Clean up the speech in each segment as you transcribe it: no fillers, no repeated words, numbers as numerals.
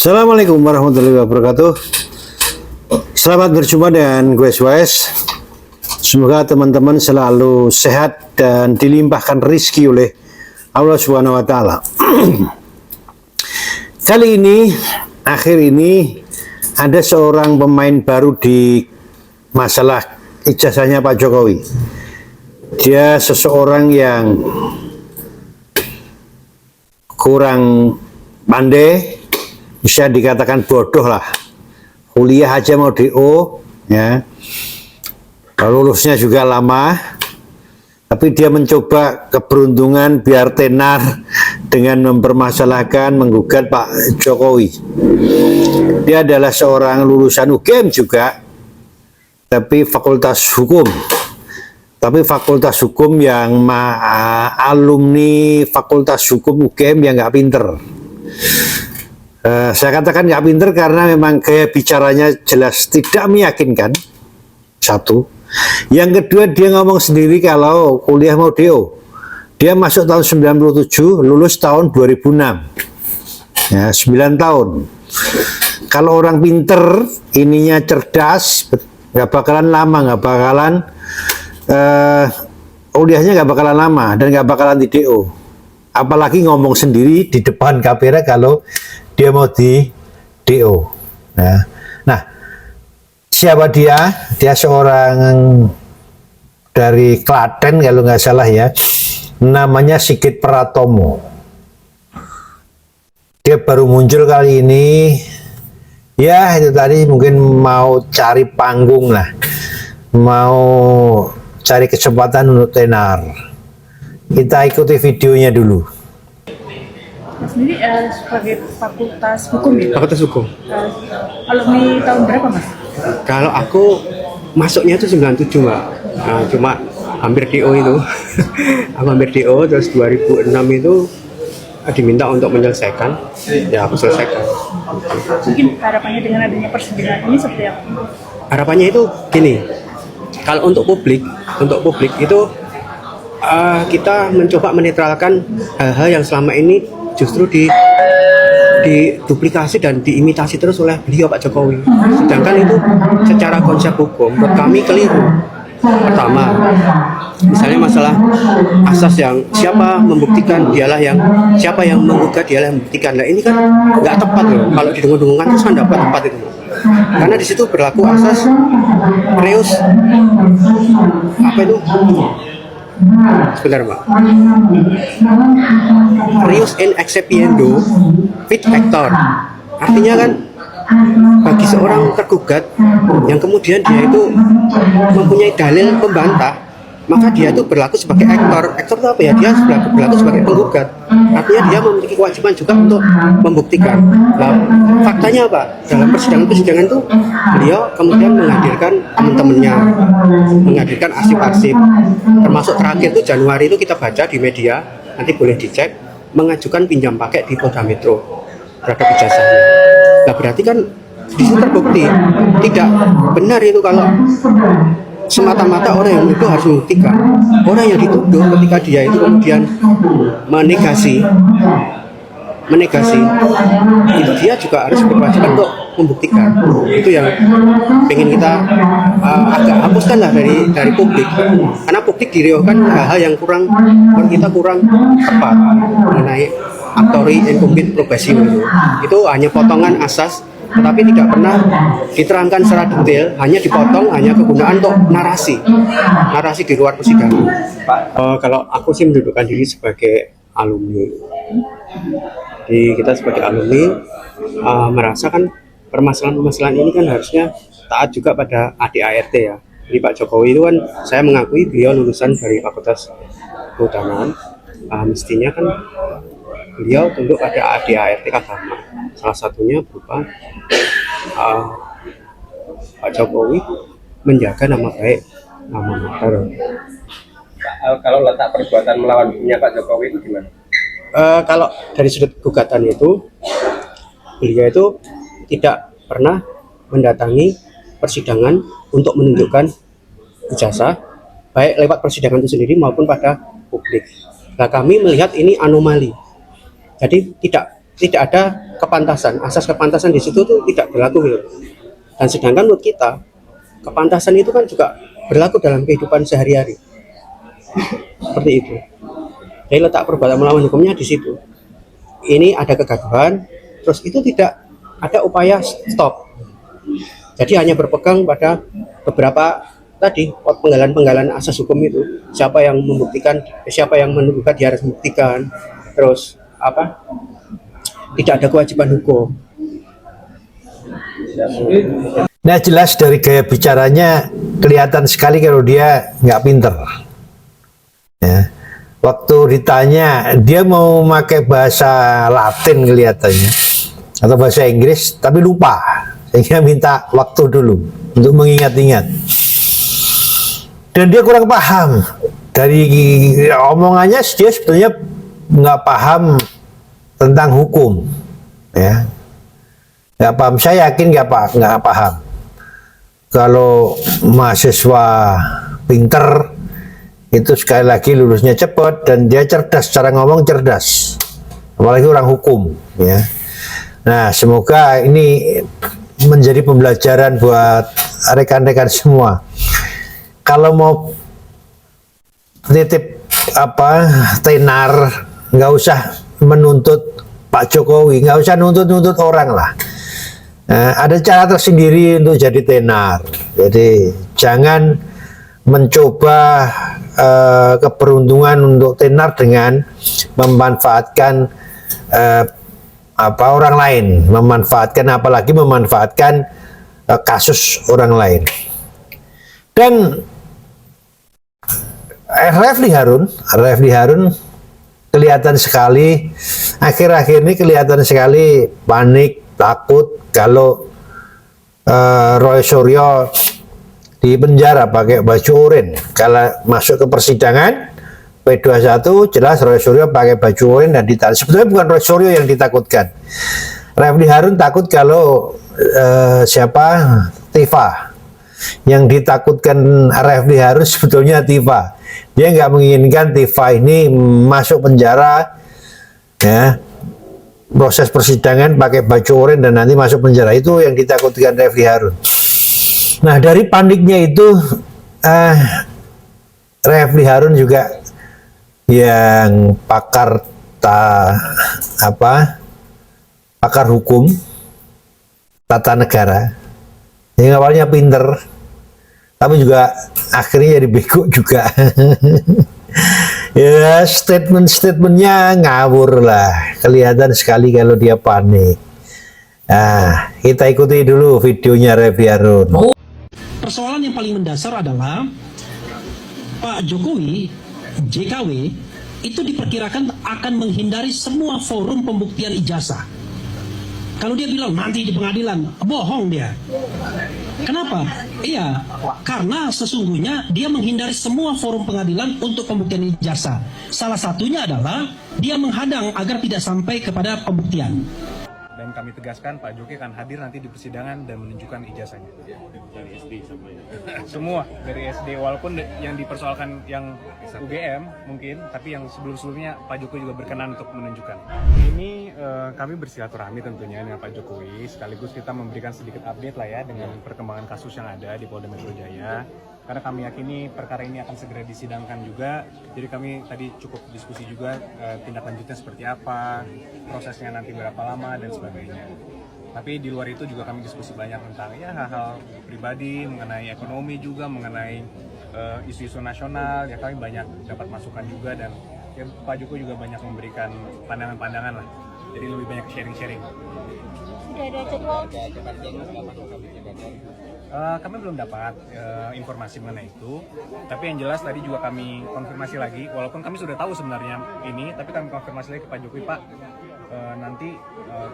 Assalamualaikum warahmatullahi wabarakatuh. Selamat berjumpa dengan gue Wes. Semoga teman-teman selalu sehat dan dilimpahkan rezeki oleh Allah Subhanahu wa taala. Kali ini, akhir ini ada seorang pemain baru di masalah ijazahnya Pak Jokowi. Dia seseorang yang kurang pandai, bisa dikatakan bodoh lah. Kuliah aja mau DO, ya. Lulusnya juga lama, tapi dia mencoba keberuntungan biar tenar dengan mempermasalahkan, menggugat Pak Jokowi. Dia adalah seorang lulusan UGM juga, tapi fakultas hukum. Tapi fakultas hukum yang alumni fakultas hukum UGM yang nggak pinter. Saya katakan nggak pinter karena memang gaya bicaranya jelas tidak meyakinkan. Satu. Yang kedua, dia ngomong sendiri kalau kuliah mau DO. Dia masuk tahun 97, lulus tahun 2006. Ya, 9 tahun. Kalau orang pinter, ininya cerdas, nggak bakalan lama, nggak bakalan kuliahnya nggak bakalan lama dan nggak bakalan di DO. Apalagi ngomong sendiri di depan kamera kalau dia mau di DO. Nah, siapa dia? Dia seorang dari Klaten kalau nggak salah ya. Namanya Sigit Pratomo. Dia baru muncul kali ini. Ya, itu tadi mungkin mau cari panggung lah. Mau cari kesempatan untuk tenar. Kita ikuti videonya dulu. Mas sendiri sebagai fakultas hukum ya? Fakultas hukum. Alumni tahun berapa Mas? Kalau aku masuknya itu 97 Mbak. Nah, cuma hampir DO itu. Aku hampir DO, terus 2006 itu diminta untuk menyelesaikan. Ya aku selesaikan. Mungkin harapannya dengan adanya persidangan ini seperti apa? Harapannya itu gini. Kalau untuk publik itu kita mencoba menetralkan hal-hal yang selama ini justru diduplikasi dan diimitasi terus oleh beliau Pak Jokowi. Sedangkan itu secara konsep hukum menurut kami keliru. Pertama, misalnya masalah asas yang siapa membuktikan dialah yang, siapa yang menggugat dialah yang membuktikan. Nah ini kan nggak tepat loh. Kalau didengung-dengungkan terus kan dapat tempat itu. Karena di situ berlaku asas reus apa itu? Sebentar Mbak. Reus in excepiendo fit actor. Artinya kan bagi seorang tergugat yang kemudian dia itu mempunyai dalil pembantah, maka dia itu berlaku sebagai aktor. Aktor itu apa ya? Dia berlaku sebagai penggugat. Artinya dia memiliki kewajiban juga untuk membuktikan. Nah, faktanya apa? Dalam persidangan itu beliau kemudian menghadirkan teman-temannya, menghadirkan arsip-arsip. Termasuk terakhir itu Januari itu kita baca di media, nanti boleh dicek, mengajukan pinjam pakai di Polda Metro terhadap ijazahnya. Nah berarti kan di situ terbukti tidak benar itu kalau semata-mata orang yang itu harus membuktikan. Orang yang dituduh ketika dia itu kemudian menegasi itu dia juga harus berkewajiban untuk membuktikan. Itu yang pengen kita agak hapuskan lah dari publik, karena publik diriuhkan hal-hal yang menurut kita kurang tepat mengenai aktori incumbent probation itu hanya potongan asas tetapi tidak pernah diterangkan secara detail, hanya dipotong, hanya kegunaan untuk narasi di luar persidangan. Kalau aku sih mendudukkan diri sebagai alumni. Jadi kita sebagai alumni merasakan permasalahan-permasalahan ini kan harusnya taat juga pada ADART ya. Jadi Pak Jokowi itu kan saya mengakui beliau lulusan dari Fakultas Kehutanan, mestinya kan beliau tunduk pada ADART agama. Salah satunya berupa Pak Jokowi menjaga nama baik nama motor. Kalau letak perbuatan melawan hukumnya Pak Jokowi itu gimana? Kalau dari sudut gugatan itu, beliau itu tidak pernah mendatangi persidangan untuk menunjukkan ijazah, baik lewat persidangan itu sendiri maupun pada publik. Nah, kami melihat ini anomali. Jadi tidak tidak ada kepantasan, asas kepantasan di situ tuh tidak berlaku gitu. Dan sedangkan menurut kita kepantasan itu kan juga berlaku dalam kehidupan sehari-hari. Seperti itu. Jadi letak perbuatan melawan hukumnya di situ. Ini ada kegaduhan, terus itu tidak ada upaya stop. Jadi hanya berpegang pada beberapa tadi penggalan-penggalan asas hukum itu. Siapa yang membuktikan, siapa yang menduga dia harus membuktikan. Terus apa? Tidak ada kewajiban hukum. Nah jelas dari gaya bicaranya kelihatan sekali kalau dia nggak pinter. Ya. Waktu ditanya dia mau pakai bahasa Latin kelihatannya atau bahasa Inggris tapi lupa, sehingga minta waktu dulu untuk mengingat-ingat. Dan dia kurang paham dari omongannya, dia sebetulnya nggak paham tentang hukum, ya. Nggak paham, saya yakin nggak paham. Kalau mahasiswa pinter itu sekali lagi lulusnya cepat dan dia cerdas, cara ngomong cerdas, apalagi orang hukum, ya. Nah semoga ini menjadi pembelajaran buat rekan-rekan semua. Kalau mau titip tenar, nggak usah menuntut Pak Jokowi, nggak usah nuntut orang lah. Ada cara tersendiri untuk jadi tenar. Jadi jangan mencoba keberuntungan untuk tenar dengan memanfaatkan orang lain, apalagi memanfaatkan kasus orang lain. Dan Refli Harun kelihatan sekali akhir-akhir ini kelihatan sekali panik, takut kalau Roy Suryo di penjara pakai baju oranye. Kalau masuk ke persidangan P21 jelas Roy Suryo pakai baju oranye dan ditarik. Sebetulnya bukan Roy Suryo yang ditakutkan. Refli Harun takut kalau Tifa. Yang ditakutkan Refli Harun sebetulnya Tifa. Dia nggak menginginkan Tifa ini masuk penjara, ya. Proses persidangan pakai baju oranye dan nanti masuk penjara, itu yang ditakutkan Refli Harun. Nah dari paniknya itu Refli Harun juga yang pakar hukum tata negara, yang awalnya pinter tapi juga akhirnya jadi bego juga. Ya statementnya ngawur lah, kelihatan sekali kalau dia panik. Nah kita ikuti dulu videonya Refli Harun. Persoalan yang paling mendasar adalah Pak Jokowi, JKW, itu diperkirakan akan menghindari semua forum pembuktian ijazah. Kalau dia bilang nanti di pengadilan, bohong dia. Kenapa? Iya, karena sesungguhnya dia menghindari semua forum pengadilan untuk pembuktian ijazah. Salah satunya adalah dia menghadang agar tidak sampai kepada pembuktian. Dan kami tegaskan Pak Jokowi akan hadir nanti di persidangan dan menunjukkan ijazahnya. Dari SD semuanya. Semua dari SD, walaupun yang dipersoalkan yang UGM mungkin, tapi yang sebelum-sebelumnya Pak Jokowi juga berkenan untuk menunjukkan. Ini kami bersilaturahmi tentunya dengan Pak Jokowi, sekaligus kita memberikan sedikit update lah ya dengan perkembangan kasus yang ada di Polda Metro Jaya. Karena kami yakini perkara ini akan segera disidangkan juga, jadi kami tadi cukup diskusi juga tindak lanjutnya seperti apa, prosesnya nanti berapa lama dan sebagainya. Tapi di luar itu juga kami diskusi banyak tentang ya hal-hal pribadi, mengenai ekonomi juga, mengenai isu-isu nasional, ya kami banyak dapat masukan juga, dan ya, Pak Jokowi juga banyak memberikan pandangan-pandangan lah, jadi lebih banyak sharing-sharing. Sudah ada jadwal? Kami belum dapat informasi mengenai itu, tapi yang jelas tadi juga kami konfirmasi lagi, walaupun kami sudah tahu sebenarnya ini, tapi kami konfirmasi lagi ke Pak Jokowi, Pak, nanti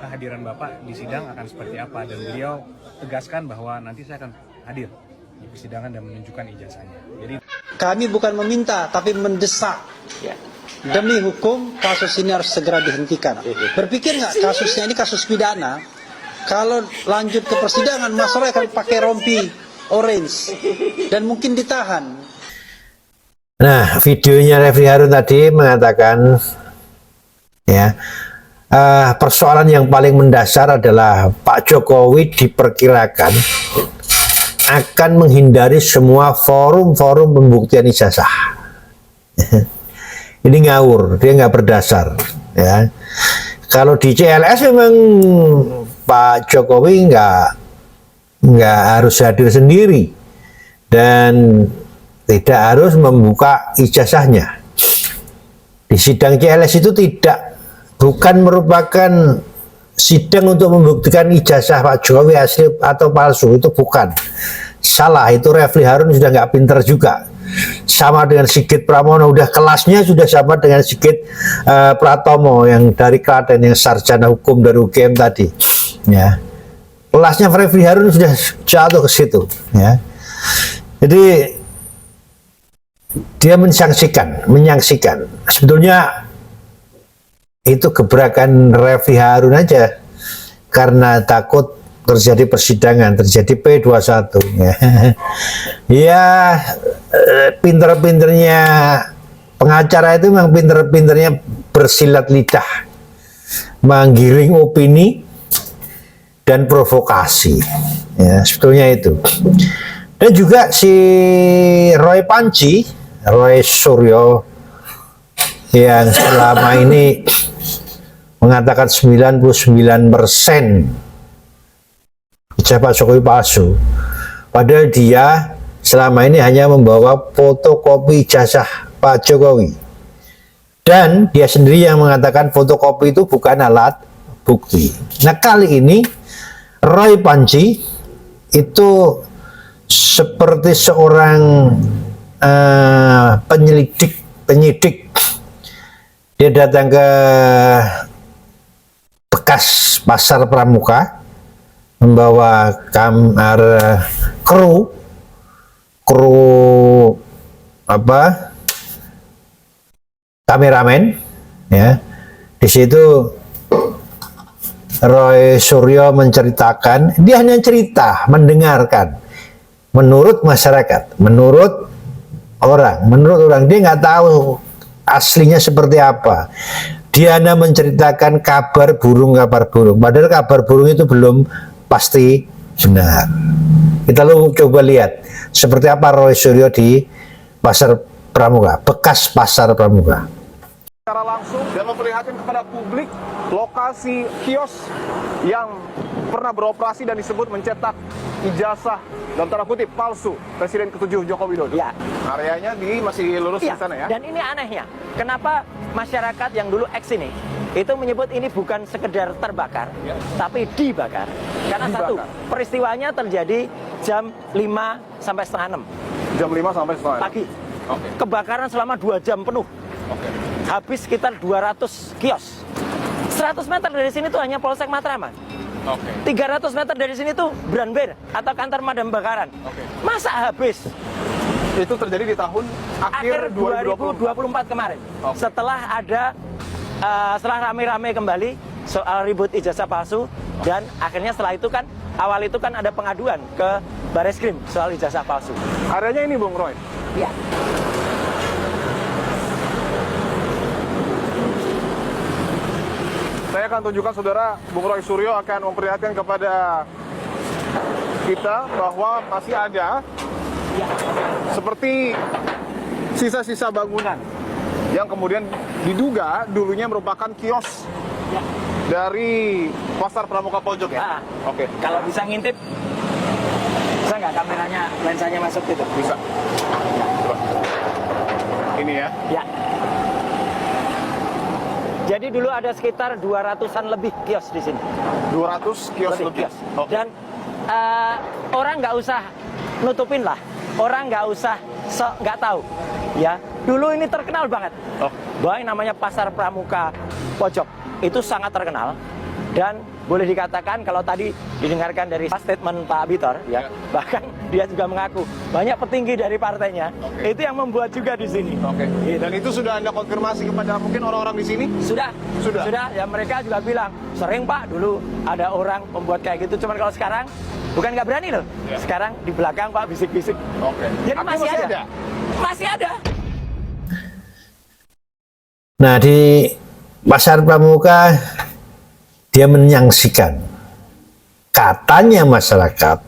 kehadiran Bapak di sidang akan seperti apa, dan beliau tegaskan bahwa nanti saya akan hadir di persidangan dan menunjukkan ijazahnya. Jadi kami bukan meminta tapi mendesak. Demi hukum kasus ini harus segera dihentikan. Berpikir nggak kasusnya ini kasus pidana? Kalau lanjut ke persidangan, masalah akan pakai rompi orange dan mungkin ditahan. Nah, videonya Refli Harun tadi mengatakan, ya, persoalan yang paling mendasar adalah Pak Jokowi diperkirakan akan menghindari semua forum-forum pembuktian ijazah. Ini ngawur, dia nggak berdasar. Ya, kalau di CLS memang Pak Jokowi nggak harus hadir sendiri dan tidak harus membuka ijazahnya. Di sidang CLS itu bukan merupakan sidang untuk membuktikan ijazah Pak Jokowi asli atau palsu, itu bukan. Salah, itu Refli Harun sudah nggak pinter juga. Sama dengan Sigit Pramono, udah kelasnya sudah sama dengan Sigit Pratomo yang dari Klaten, yang sarjana hukum dari UGM tadi. Ya, kelasnya Refli Harun sudah jatuh ke situ. Ya, jadi dia menyaksikan. Sebetulnya itu gebrakan Refli Harun aja karena takut terjadi persidangan, terjadi P21. Ya, pinter-pinternya pengacara itu memang pinter-pinternya bersilat lidah, menggiring opini dan provokasi. Ya, sebetulnya itu. Dan juga si Roy Suryo yang selama ini mengatakan 99% ijazah Pak Jokowi palsu, padahal dia selama ini hanya membawa fotokopi ijazah Pak Jokowi, dan dia sendiri yang mengatakan fotokopi itu bukan alat bukti. Nah, kali ini Roy Panci itu seperti seorang penyidik. Dia datang ke bekas pasar Pramuka, membawa kru kameramen. Ya, di situ Roy Suryo menceritakan, dia hanya cerita, mendengarkan, menurut masyarakat, menurut orang, dia nggak tahu aslinya seperti apa. Dia hanya menceritakan kabar burung, padahal kabar burung itu belum pasti benar. Kita coba lihat seperti apa Roy Suryo di pasar Pramuka, bekas pasar Pramuka. Secara langsung dan memperlihatkan kepada publik lokasi kios yang pernah beroperasi dan disebut mencetak ijazah dalam tanda kutip palsu Presiden ke-7 Joko Widodo. Ya. Areanya masih lurus di sana ya. Dan ini anehnya, kenapa masyarakat yang dulu eks ini itu menyebut ini bukan sekedar terbakar, tapi dibakar. Karena satu, peristiwanya terjadi jam 5 sampai setengah 6. Jam 5 sampai setengah 6 pagi. Kebakaran selama 2 jam penuh. Habis sekitar 200 kios. 100 meter dari sini tuh hanya Polsek Matraman. 300 meter dari sini tuh Branber atau kantor madam bakaran. Masa habis? Itu terjadi di tahun akhir 2024 kemarin. Setelah setelah rame-rame kembali soal ribut ijazah palsu, dan akhirnya setelah itu kan awal itu kan ada pengaduan ke Bareskrim soal ijazah palsu. Areanya ini Bung Roy. Iya. Saya akan tunjukkan saudara, Bung Roy Suryo akan memperlihatkan kepada kita bahwa masih ada seperti sisa-sisa bangunan yang kemudian diduga dulunya merupakan kios dari pasar Pramuka Pojok ya. Kalau bisa ngintip, bisa nggak kameranya, lensanya masuk gitu? Bisa. Coba. Ini ya. Ya. Jadi dulu ada sekitar 200-an lebih kios di sini. 200 kios lebih. Dan orang nggak usah nutupin lah, orang nggak usah nggak tahu. Ya, dulu ini terkenal banget. Bahwa yang namanya Pasar Pramuka Pojok itu sangat terkenal, dan boleh dikatakan kalau tadi didengarkan dari statement Pak Bitor, ya, bahkan dia juga mengaku banyak petinggi dari partainya itu yang membuat juga di sini. Gitu. Dan itu sudah Anda konfirmasi kepada mungkin orang-orang di sini? Sudah. Ya, mereka juga bilang sering Pak dulu ada orang membuat kayak gitu. Cuman kalau sekarang bukan nggak berani loh. Sekarang di belakang Pak bisik-bisik. Jadi masih ada. Masih ada. Nah, di Pasar Pramuka dia menyangsikan. Katanya masyarakat,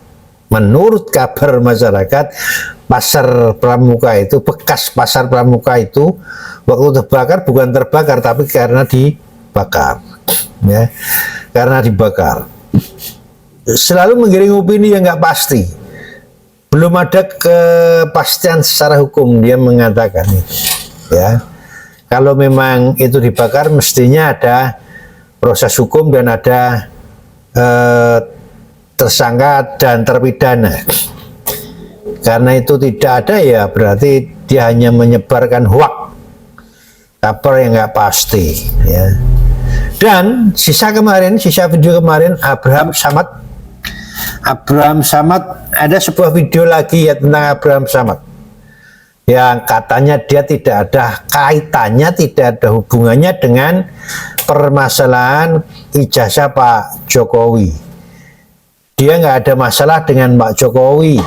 menurut kabar masyarakat, pasar Pramuka itu, bekas pasar Pramuka itu waktu terbakar bukan terbakar tapi karena dibakar, ya, karena dibakar. Selalu menggiring opini yang nggak pasti, belum ada kepastian secara hukum. Dia mengatakan ya, kalau memang itu dibakar mestinya ada proses hukum dan ada tersangka dan terpidana. Karena itu tidak ada, ya berarti dia hanya menyebarkan hoax, kabar yang nggak pasti, ya. Dan sisa video kemarin Abraham Samad, ada sebuah video lagi ya tentang Abraham Samad yang katanya dia tidak ada kaitannya, tidak ada hubungannya dengan permasalahan ijazah Pak Jokowi. Dia nggak ada masalah dengan Pak Jokowi,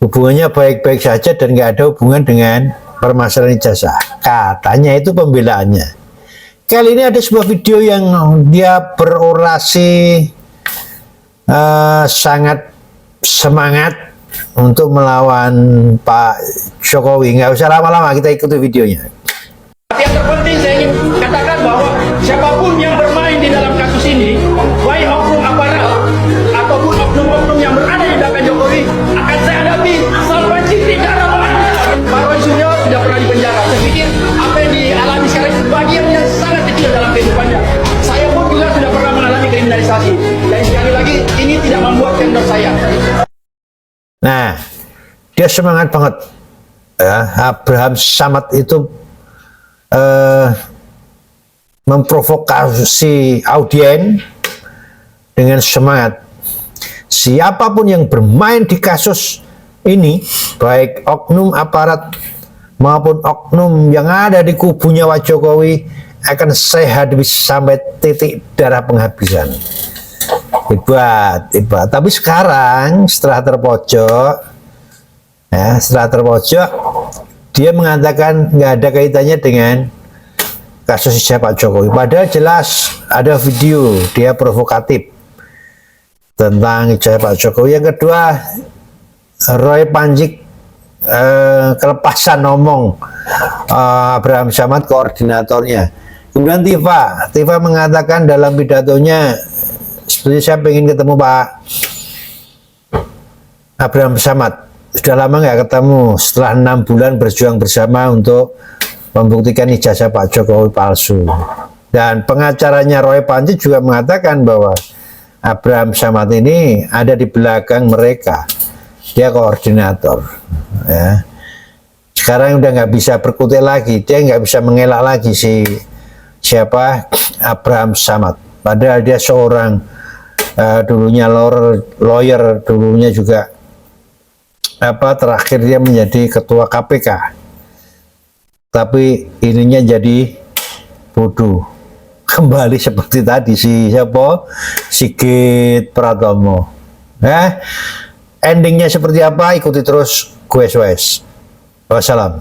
hubungannya baik-baik saja dan nggak ada hubungan dengan permasalahan ijazah. Katanya itu pembelaannya. Kali ini ada sebuah video yang dia berorasi sangat semangat untuk melawan Pak Jokowi. Nggak usah lama-lama, kita ikuti videonya. Yang terpenting saya ingin katakan bahwa siapapun yang bermain di dalam kasus ini, baik oknum aparat ataupun oknum-oknum yang berada di belakang Jokowi, akan saya hadapi sampai titik darah. Pak Roy Suryo sudah pernah dipenjara. Saya pikir apa yang dialami sekarang itu bagian yang sangat kecil dalam kehidupannya. Saya pun juga sudah pernah mengalami kriminalisasi. Dan sekali lagi, ini tidak membuat kendor saya. Nah, dia semangat banget. Ya, Abraham Samad itu memprovokasi audiens dengan semangat. Siapapun yang bermain di kasus ini, baik oknum aparat maupun oknum yang ada di kubunya Pak Jokowi, akan saya hadapi sampai titik darah penghabisan. Hebat, hebat. Tapi sekarang setelah terpojok, dia mengatakan nggak ada kaitannya dengan kasus Pak Jokowi. Padahal jelas ada video dia provokatif tentang ijazah Pak Jokowi. Yang kedua, Roy Panjik kelepasan ngomong Abraham Samad koordinatornya. Kemudian Tifa mengatakan dalam pidatonya, seperti saya ingin ketemu Pak Abraham Samad. Sudah lama nggak ketemu, setelah 6 bulan berjuang bersama untuk membuktikan ijazah Pak Jokowi palsu. Dan pengacaranya Roy Panjik juga mengatakan bahwa Abraham Samad ini ada di belakang mereka, dia koordinator, ya. Sekarang udah nggak bisa berkutik lagi, dia nggak bisa mengelak lagi siapa Abraham Samad. Padahal dia seorang dulunya lawyer, dulunya juga terakhir dia menjadi ketua KPK. Tapi ininya jadi bodoh. Kembali seperti tadi Sigit Pratomo. Endingnya seperti apa? Ikuti terus Quest. Wassalam.